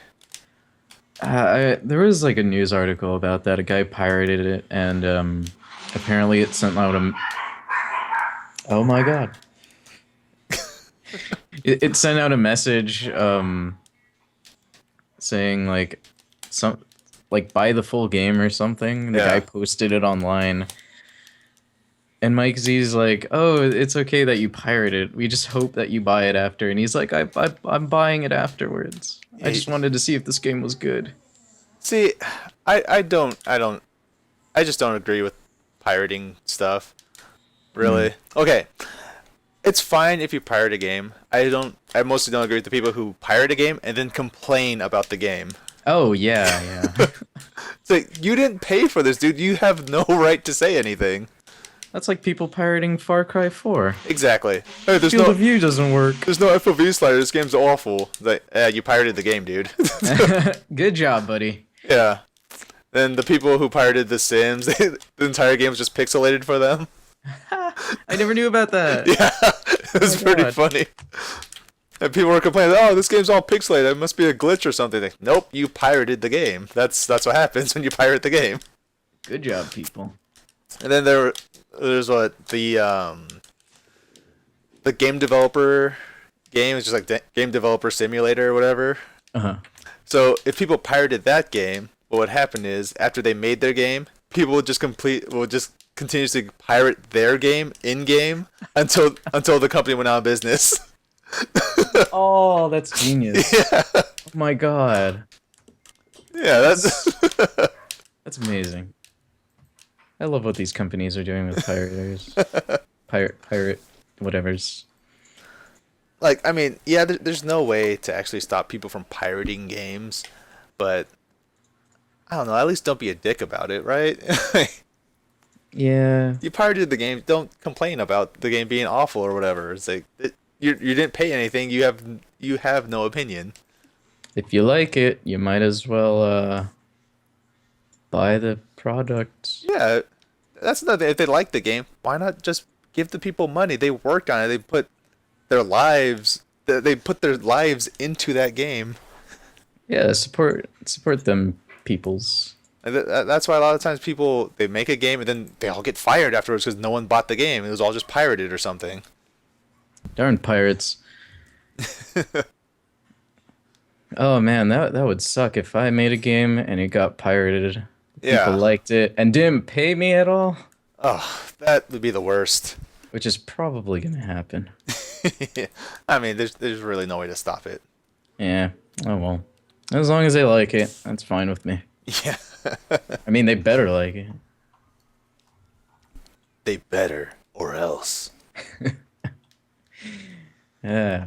[SPEAKER 2] there was like a news article about that. A guy pirated it, and apparently it sent out a. Oh my god! It sent out a message saying like buy the full game or something. And the guy posted it online. And Mike Z's like, oh, it's okay that you pirate it. We just hope that you buy it after. And he's like, I'm buying it afterwards. I just wanted to see if this game was good.
[SPEAKER 3] See, I just don't agree with pirating stuff. Really. Okay. It's fine if you pirate a game. I mostly don't agree with the people who pirate a game and then complain about the game.
[SPEAKER 2] Oh, yeah.
[SPEAKER 3] It's like, you didn't pay for this, dude. You have no right to say anything.
[SPEAKER 2] That's like people pirating Far Cry 4.
[SPEAKER 3] Exactly. Hey,
[SPEAKER 2] Field of View doesn't work.
[SPEAKER 3] There's no FOV slider. This game's awful. It's like, you pirated the game, dude.
[SPEAKER 2] Good job, buddy.
[SPEAKER 3] Yeah. Then the people who pirated The Sims, the entire game was just pixelated for them.
[SPEAKER 2] I never knew about that.
[SPEAKER 3] Yeah, it was pretty funny. And people were complaining, oh, this game's all pixelated. It must be a glitch or something. Like, nope, you pirated the game. That's what happens when you pirate the game.
[SPEAKER 2] Good job, people.
[SPEAKER 3] And then there's what the game developer game is just like game developer simulator or whatever. So if people pirated that game, what would happen is after they made their game, people would just continuously pirate their game in game until the company went out of business.
[SPEAKER 2] Oh, that's genius.
[SPEAKER 3] Yeah.
[SPEAKER 2] Oh my god.
[SPEAKER 3] Yeah,
[SPEAKER 2] that's amazing. I love what these companies are doing with pirators. Pirate whatevers.
[SPEAKER 3] like, I mean, yeah, there's no way to actually stop people from pirating games, but I don't know, at least don't be a dick about it, right?
[SPEAKER 2] Yeah.
[SPEAKER 3] You pirated the game, don't complain about the game being awful or whatever. It's like you didn't pay anything, you have no opinion.
[SPEAKER 2] If you like it, you might as well buy the product.
[SPEAKER 3] Yeah, that's another thing. If they like the game, why not just give the people money? They worked on it. They put their lives into that game.
[SPEAKER 2] Yeah, support them peoples.
[SPEAKER 3] And that's why a lot of times people, they make a game and then they all get fired afterwards because no one bought the game. It was all just pirated or something.
[SPEAKER 2] Darn pirates. Oh man, that would suck if I made a game and it got pirated.
[SPEAKER 3] Yeah.
[SPEAKER 2] People liked it and didn't pay me at all.
[SPEAKER 3] Oh, that would be the worst.
[SPEAKER 2] Which is probably gonna happen.
[SPEAKER 3] I mean, there's really no way to stop it.
[SPEAKER 2] Yeah. Oh well. As long as they like it, that's fine with me.
[SPEAKER 3] Yeah.
[SPEAKER 2] I mean, they better like it.
[SPEAKER 3] They better, or else.
[SPEAKER 2] Yeah.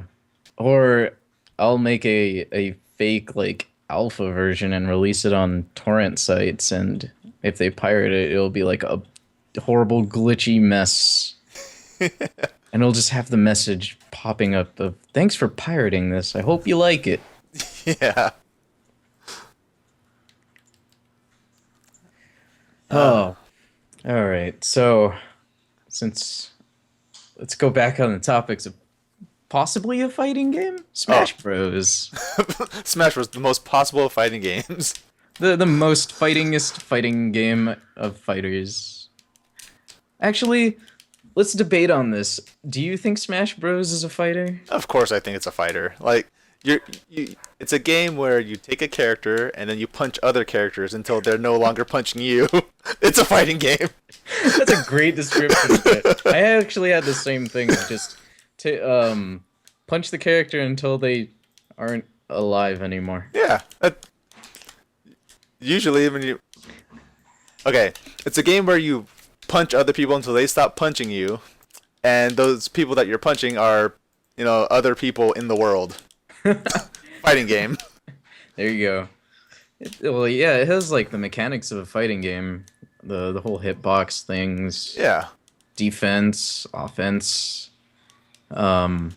[SPEAKER 2] Or I'll make a fake like alpha version and release it on torrent sites, and if they pirate it, it'll be like a horrible glitchy mess. And it'll just have the message popping up of thanks for pirating this. I hope you like it.
[SPEAKER 3] Yeah.
[SPEAKER 2] Oh. All right. So let's go back on the topics of possibly a fighting game? Smash Bros.
[SPEAKER 3] Smash Bros. The most possible of fighting games.
[SPEAKER 2] The most fightingest fighting game of fighters. Actually, let's debate on this. Do you think Smash Bros. Is a fighter?
[SPEAKER 3] Of course I think it's a fighter. Like, it's a game where you take a character and then you punch other characters until they're no longer punching you. It's a fighting game.
[SPEAKER 2] That's a great description of it. I actually had the same thing. Just to punch the character until they aren't alive anymore.
[SPEAKER 3] Yeah. Usually when you... Okay, it's a game where you punch other people until they stop punching you, and those people that you're punching are, other people in the world. Fighting game.
[SPEAKER 2] There you go. Well, yeah, it has like the mechanics of a fighting game. The whole hitbox things.
[SPEAKER 3] Yeah.
[SPEAKER 2] Defense, offense. But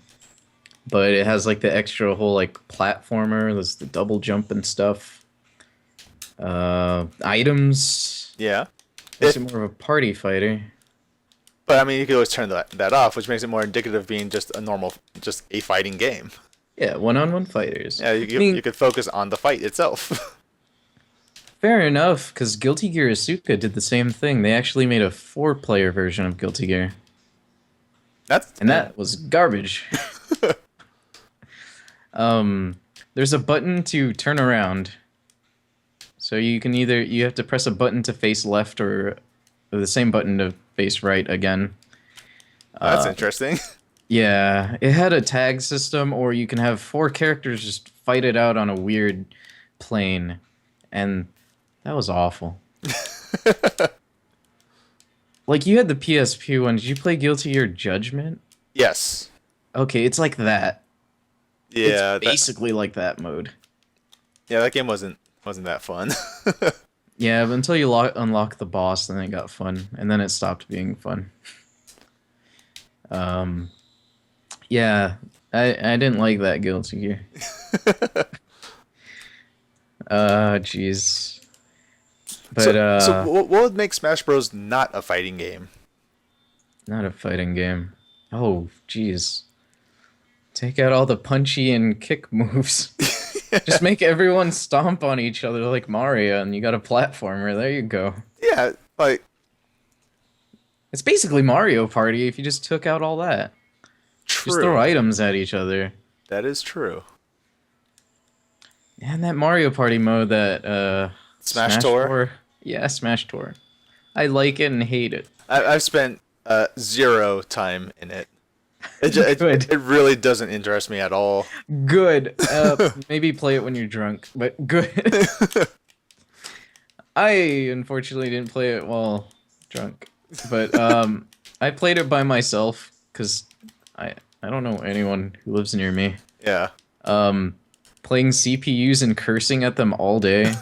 [SPEAKER 2] it has like the extra whole like platformer. There's the double jump and stuff. Items.
[SPEAKER 3] Yeah.
[SPEAKER 2] It's more of a party fighter.
[SPEAKER 3] But I mean, you could always turn that off, which makes it more indicative of being just just a fighting game.
[SPEAKER 2] Yeah, one-on-one fighters.
[SPEAKER 3] Yeah,
[SPEAKER 2] I mean,
[SPEAKER 3] you could focus on the fight itself.
[SPEAKER 2] fair enough, because Guilty Gear Asuka did the same thing. They actually made a 4-player version of Guilty Gear. That was garbage. There's a button to turn around. So you have to press a button to face left or the same button to face right again.
[SPEAKER 3] That's interesting.
[SPEAKER 2] Yeah, it had a tag system, or you can have 4 characters just fight it out on a weird plane, and that was awful. Like, you had the PSP one. Did you play Guilty Gear Judgment?
[SPEAKER 3] Yes.
[SPEAKER 2] Okay, it's like that.
[SPEAKER 3] Yeah,
[SPEAKER 2] it's basically like that mode.
[SPEAKER 3] Yeah, that game wasn't that fun.
[SPEAKER 2] Yeah, but until you unlock the boss, then it got fun, and then it stopped being fun. Yeah, I didn't like that Guilty Gear. Jeez. But
[SPEAKER 3] so what would make Smash Bros. Not a fighting game?
[SPEAKER 2] Not a fighting game. Oh, jeez. Take out all the punchy and kick moves. Just make everyone stomp on each other like Mario, and you got a platformer. There you go.
[SPEAKER 3] Yeah, like...
[SPEAKER 2] It's basically Mario Party if you just took out all that.
[SPEAKER 3] True.
[SPEAKER 2] Just throw items at each other.
[SPEAKER 3] That is true.
[SPEAKER 2] And that Mario Party mode that
[SPEAKER 3] Smash Tour?
[SPEAKER 2] Yeah, Smash Tour. I like it and hate it.
[SPEAKER 3] I've spent 0 time in it. It really doesn't interest me at all.
[SPEAKER 2] Good. Maybe play it when you're drunk, but good. I unfortunately didn't play it while drunk, but I played it by myself because I don't know anyone who lives near me.
[SPEAKER 3] Yeah.
[SPEAKER 2] Playing CPUs and cursing at them all day.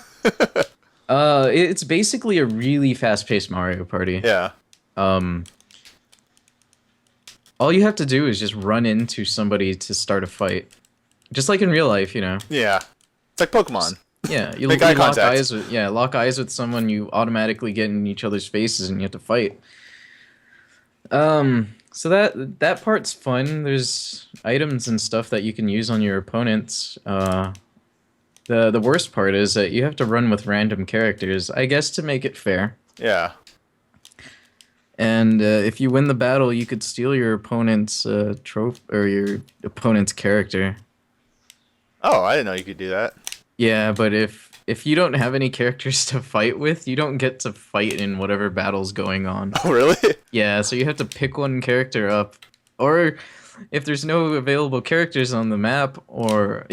[SPEAKER 2] It's basically a really fast-paced Mario Party.
[SPEAKER 3] Yeah.
[SPEAKER 2] All you have to do is just run into somebody to start a fight. Just like in real life, you know.
[SPEAKER 3] Yeah. It's like Pokemon.
[SPEAKER 2] Yeah, you
[SPEAKER 3] Make
[SPEAKER 2] lock
[SPEAKER 3] eye contact.
[SPEAKER 2] lock eyes with someone, you automatically get in each other's faces and you have to fight. So that part's fun. There's items and stuff that you can use on your opponents. The worst part is that you have to run with random characters, I guess to make it fair.
[SPEAKER 3] Yeah.
[SPEAKER 2] And if you win the battle, you could steal your opponent's trophy or your opponent's character.
[SPEAKER 3] Oh, I didn't know you could do that.
[SPEAKER 2] Yeah, but if you don't have any characters to fight with, you don't get to fight in whatever battle's going on.
[SPEAKER 3] Oh, really?
[SPEAKER 2] Yeah, so you have to pick one character up, or if there's no available characters on the map, well,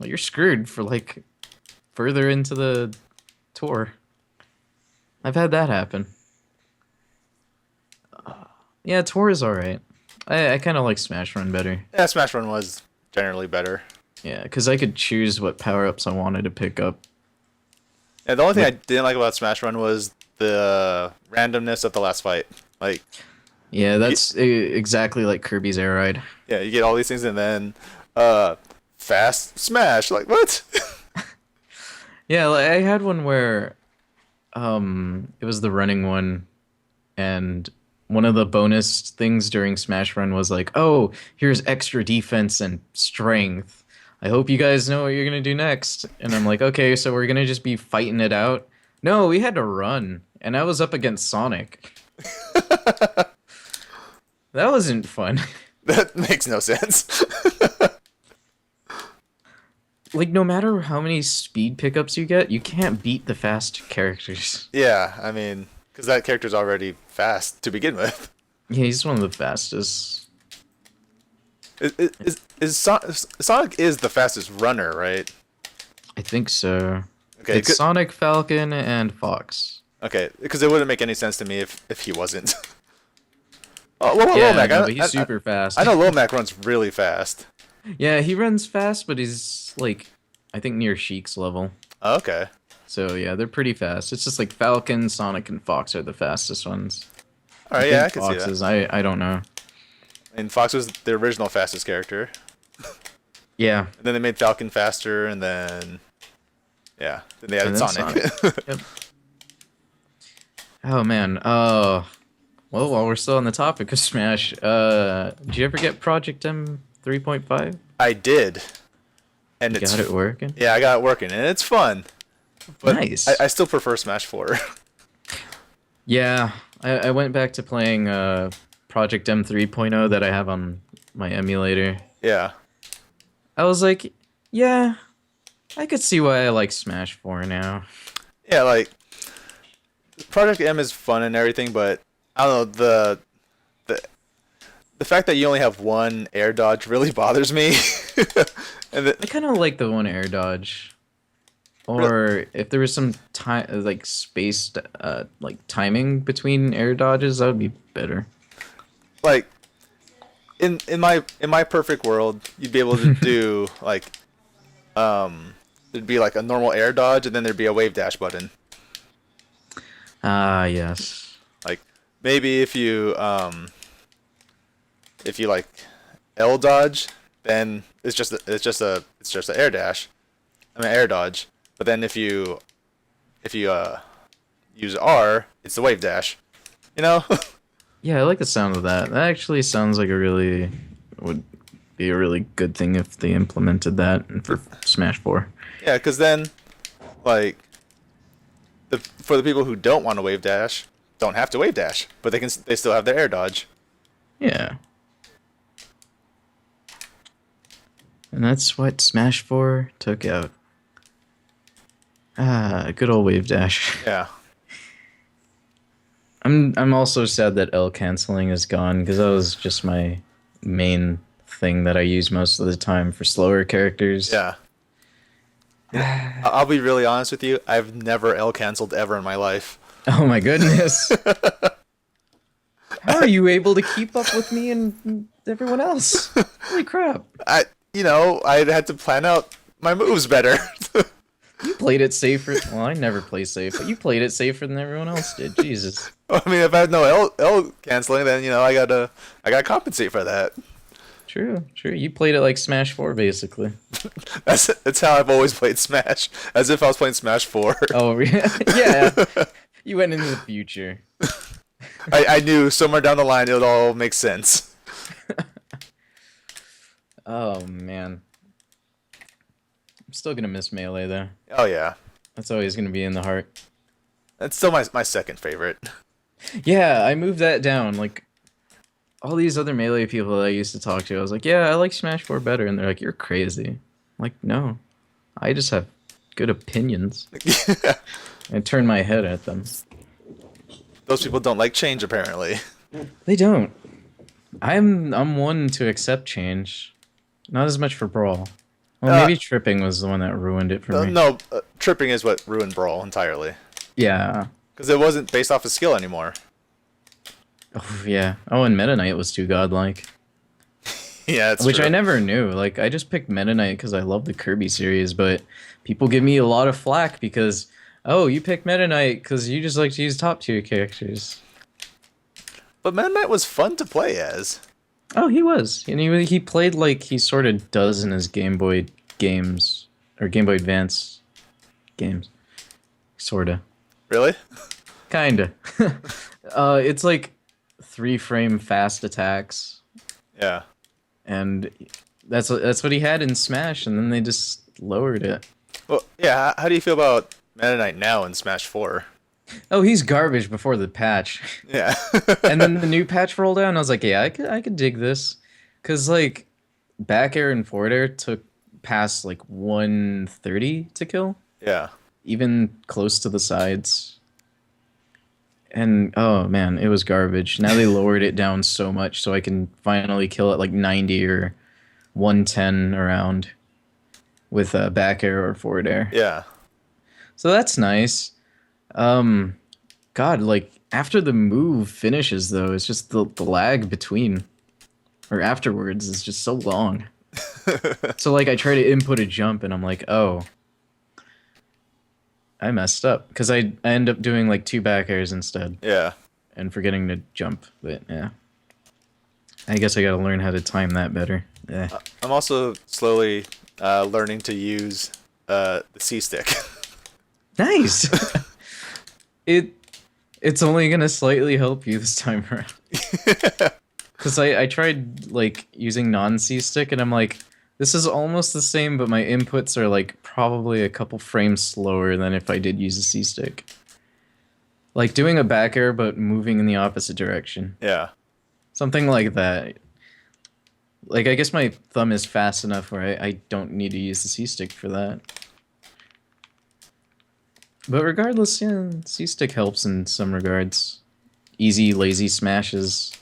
[SPEAKER 2] you're screwed for like further into the tour. I've had that happen. Yeah, tour is alright. I kind of like Smash Run better.
[SPEAKER 3] Yeah, Smash Run was generally better.
[SPEAKER 2] Yeah, because I could choose what power-ups I wanted to pick up.
[SPEAKER 3] Yeah, the only thing I didn't like about Smash Run was the randomness of the last fight. Like,
[SPEAKER 2] yeah, that's exactly like Kirby's Air Ride.
[SPEAKER 3] yeah, you get all these things and then fast smash. Like, what?
[SPEAKER 2] Yeah, like, I had one where it was the running one, and one of the bonus things during Smash Run was like, oh, here's extra defense and strength. I hope you guys know what you're going to do next. And I'm like, okay, so we're going to just be fighting it out? No, we had to run, and I was up against Sonic. That wasn't fun.
[SPEAKER 3] That makes no sense.
[SPEAKER 2] Like, no matter how many speed pickups you get, you can't beat the fast characters.
[SPEAKER 3] Yeah, I mean, because that character's already fast to begin with.
[SPEAKER 2] Yeah, he's one of the fastest.
[SPEAKER 3] Sonic is the fastest runner, right?
[SPEAKER 2] I think so.
[SPEAKER 3] Okay,
[SPEAKER 2] It's Sonic, Falcon, and Fox.
[SPEAKER 3] Okay, because it wouldn't make any sense to me if he wasn't. Oh, well,
[SPEAKER 2] Yeah,
[SPEAKER 3] Lil Mac,
[SPEAKER 2] no, but he's super fast.
[SPEAKER 3] I know Lil Mac runs really fast.
[SPEAKER 2] Yeah, he runs fast, but he's, like, I think near Sheik's level.
[SPEAKER 3] Oh, okay.
[SPEAKER 2] So, yeah, they're pretty fast. It's just like Falcon, Sonic, and Fox are the fastest ones.
[SPEAKER 3] Alright, yeah, I
[SPEAKER 2] think
[SPEAKER 3] can see
[SPEAKER 2] Fox
[SPEAKER 3] that.
[SPEAKER 2] is, I don't know.
[SPEAKER 3] And Fox was the original fastest character.
[SPEAKER 2] Yeah.
[SPEAKER 3] And then they made Falcon faster, and then... Yeah, then they added
[SPEAKER 2] And then
[SPEAKER 3] Sonic.
[SPEAKER 2] Yep. Oh, man. Well, while we're still on the topic of Smash, did you ever get Project M 3.5?
[SPEAKER 3] I did, and
[SPEAKER 2] You got it working?
[SPEAKER 3] yeah, I got it working, and it's fun. But
[SPEAKER 2] Nice.
[SPEAKER 3] I still prefer Smash 4.
[SPEAKER 2] Yeah, I went back to playing Project M 3.0 that I have on my emulator.
[SPEAKER 3] Yeah.
[SPEAKER 2] I was like, yeah, I could see why I like Smash 4 now.
[SPEAKER 3] Yeah, like Project M is fun and everything, but I don't know, the fact that you only have one air dodge really bothers me. And
[SPEAKER 2] I kind of like the one air dodge. Or if there was some time, like spaced, like timing between air dodges, that would be better.
[SPEAKER 3] like in my perfect world, you'd be able to do like there'd be like a normal air dodge and then there'd be a wave dash button.
[SPEAKER 2] Ah, yes.
[SPEAKER 3] Like maybe if you like L dodge, then it's just a air dash. I mean air dodge. But then if you use R, it's the wave dash. You know?
[SPEAKER 2] Yeah, I like the sound of that. That actually sounds like would be a really good thing if they implemented that for Smash 4.
[SPEAKER 3] Yeah, because then, like, for the people who don't want to wave dash, don't have to wave dash, but they still have their air dodge.
[SPEAKER 2] Yeah. And that's what Smash 4 took out. Ah, good old wave dash.
[SPEAKER 3] Yeah.
[SPEAKER 2] I'm also sad that L canceling is gone because that was just my main thing that I use most of the time for slower characters.
[SPEAKER 3] Yeah. I'll be really honest with you. I've never L canceled ever in my life.
[SPEAKER 2] Oh my goodness. How are you able to keep up with me and everyone else? Holy crap.
[SPEAKER 3] I had to plan out my moves better.
[SPEAKER 2] You played it safer. Well, I never play safe, but you played it safer than everyone else did. Jesus.
[SPEAKER 3] I mean, if I had no L canceling, then I gotta compensate for that.
[SPEAKER 2] True. You played it like Smash 4, basically.
[SPEAKER 3] That's how I've always played Smash, as if I was playing Smash 4.
[SPEAKER 2] Oh, yeah. You went into the future.
[SPEAKER 3] I knew somewhere down the line it would all make sense.
[SPEAKER 2] Oh, man. I'm still gonna miss Melee, though.
[SPEAKER 3] Oh yeah,
[SPEAKER 2] That's always gonna be in the heart.
[SPEAKER 3] that's still my second favorite.
[SPEAKER 2] Yeah, I moved that down. Like, all these other Melee people that I used to talk to, I was like, yeah, I like Smash 4 better. And they're like, you're crazy. I'm like, no. I just have good opinions. I turn my head at them.
[SPEAKER 3] Those people don't like change, apparently.
[SPEAKER 2] They don't. I'm one to accept change. Not as much for Brawl. Well, maybe tripping was the one that ruined it for me.
[SPEAKER 3] No, tripping is what ruined Brawl entirely.
[SPEAKER 2] Yeah.
[SPEAKER 3] Because it wasn't based off of skill anymore.
[SPEAKER 2] Oh, yeah. Oh, and Meta Knight was too godlike.
[SPEAKER 3] Yeah, that's
[SPEAKER 2] Which
[SPEAKER 3] true.
[SPEAKER 2] I never knew. Like, I just picked Meta Knight because I love the Kirby series, but people give me a lot of flack because, oh, you picked Meta Knight because you just like to use top tier characters.
[SPEAKER 3] But Meta Knight was fun to play as.
[SPEAKER 2] Oh, he was. And he played like he sort of does in his Game Boy games, or Game Boy Advance games. Sorta.
[SPEAKER 3] Really?
[SPEAKER 2] Kinda. It's like 3-frame fast attacks,
[SPEAKER 3] Yeah.
[SPEAKER 2] and that's what he had in Smash, and then they just lowered it.
[SPEAKER 3] Well, yeah. How do you feel about Meta Knight now in Smash 4?
[SPEAKER 2] Oh, he's garbage before the patch.
[SPEAKER 3] Yeah.
[SPEAKER 2] And then the new patch rolled out, and I was like, yeah, I could dig this. Because, like, back air and forward air took past, like, 130 to kill.
[SPEAKER 3] Yeah.
[SPEAKER 2] Even close to the sides. And, oh, man, it was garbage. Now they lowered it down so much so I can finally kill at, like, 90 or 110 around with back air or forward air.
[SPEAKER 3] Yeah.
[SPEAKER 2] So that's nice. God, like, after the move finishes, though, it's just the lag between, or afterwards, is just so long. So, like, I try to input a jump, and I'm like, oh, I messed up. Because I end up doing, like, 2 back airs instead,
[SPEAKER 3] Yeah.
[SPEAKER 2] and forgetting to jump, but, yeah. I guess I gotta learn how to time that better. Yeah.
[SPEAKER 3] I'm also slowly learning to use the C stick.
[SPEAKER 2] Nice! It's only gonna slightly help you this time around. Because I tried like using non-C stick and I'm like, this is almost the same, but my inputs are like probably a couple frames slower than if I did use a C stick. Like doing a back air but moving in the opposite direction.
[SPEAKER 3] Yeah.
[SPEAKER 2] Something like that. Like I guess my thumb is fast enough where I don't need to use the C stick for that. But regardless, yeah, C stick helps in some regards. Easy, lazy smashes.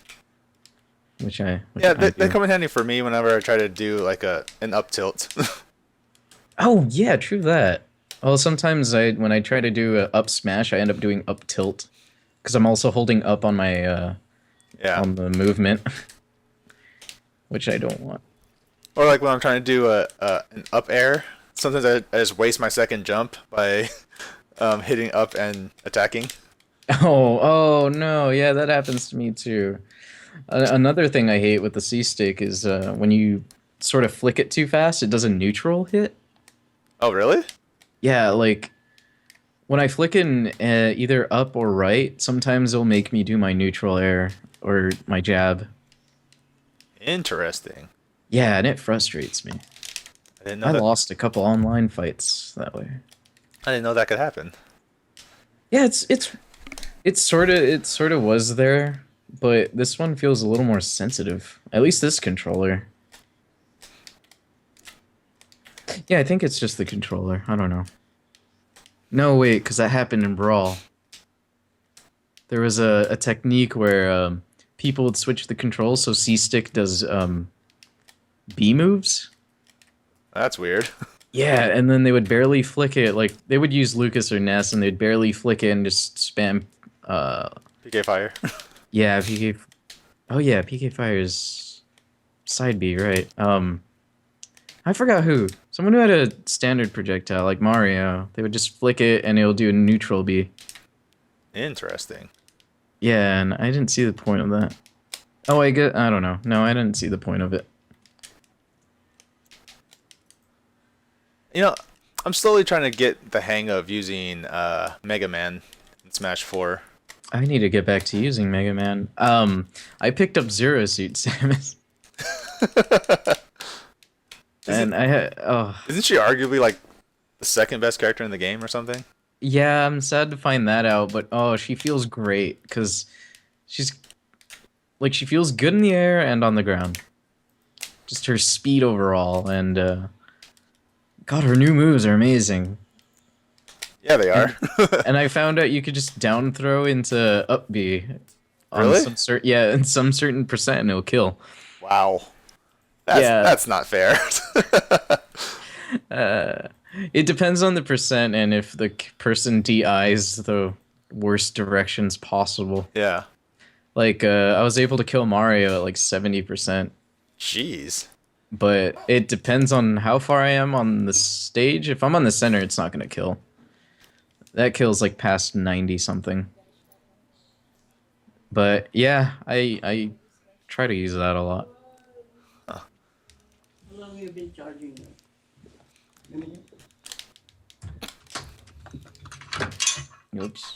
[SPEAKER 2] Which I
[SPEAKER 3] Yeah,
[SPEAKER 2] do.
[SPEAKER 3] they come in handy for me whenever I try to do like an up tilt.
[SPEAKER 2] Oh yeah, true that. Well, sometimes when I try to do a up smash, I end up doing up tilt because I'm also holding up on my
[SPEAKER 3] Yeah.
[SPEAKER 2] on the movement, which I don't want.
[SPEAKER 3] Or like when I'm trying to do an up air, sometimes I just waste my second jump by hitting up and attacking.
[SPEAKER 2] Oh no, yeah, that happens to me too. Another thing I hate with the C stick is when you sort of flick it too fast, it does a neutral hit.
[SPEAKER 3] Oh, really?
[SPEAKER 2] Yeah, like when I flick in either up or right, sometimes it'll make me do my neutral air or my jab.
[SPEAKER 3] Interesting.
[SPEAKER 2] Yeah, and it frustrates me.
[SPEAKER 3] I didn't know
[SPEAKER 2] I
[SPEAKER 3] that.
[SPEAKER 2] lost a couple online fights that way.
[SPEAKER 3] I didn't know that could happen.
[SPEAKER 2] Yeah, it's sort of was there, but this one feels a little more sensitive. At least this controller. Yeah, I think it's just the controller. I don't know. No, wait, because that happened in Brawl. There was a technique where people would switch the controls so C-Stick does B moves.
[SPEAKER 3] That's weird.
[SPEAKER 2] Yeah, and then they would barely flick it. Like, they would use Lucas or Ness, and they'd barely flick it and just spam...
[SPEAKER 3] PK Fire.
[SPEAKER 2] yeah, PK... Oh yeah, PK Fire's side B, right. I forgot who. Someone who had a standard projectile, like Mario. They would just flick it, and it'll do a neutral B.
[SPEAKER 3] Interesting.
[SPEAKER 2] Yeah, and I didn't see the point of that. Oh, I don't know. No, I didn't see the point of it.
[SPEAKER 3] You know, I'm slowly trying to get the hang of using Mega Man in Smash 4.
[SPEAKER 2] I need to get back to using Mega Man. I picked up Zero Suit Samus. And I had
[SPEAKER 3] Isn't she arguably like the second best character in the game or something?
[SPEAKER 2] yeah, I'm sad to find that out, but she feels great because she's like she feels good in the air and on the ground. Just her speed overall, and God, her new moves are amazing.
[SPEAKER 3] Yeah, they are.
[SPEAKER 2] And I found out you could just down throw into up B. On
[SPEAKER 3] Really?
[SPEAKER 2] in some certain percent, and it'll kill.
[SPEAKER 3] Wow.
[SPEAKER 2] Yeah.
[SPEAKER 3] That's not fair.
[SPEAKER 2] It depends on the percent and if the person DIs the worst directions possible.
[SPEAKER 3] Yeah.
[SPEAKER 2] Like, I was able to kill Mario at like 70%,
[SPEAKER 3] Jeez.
[SPEAKER 2] but it depends on how far I am on the stage. If I'm on the center, it's not going to kill. That kills like past 90 something. But yeah, I try to use that a lot.
[SPEAKER 4] How long have you been charging it? A minute?
[SPEAKER 2] Oops.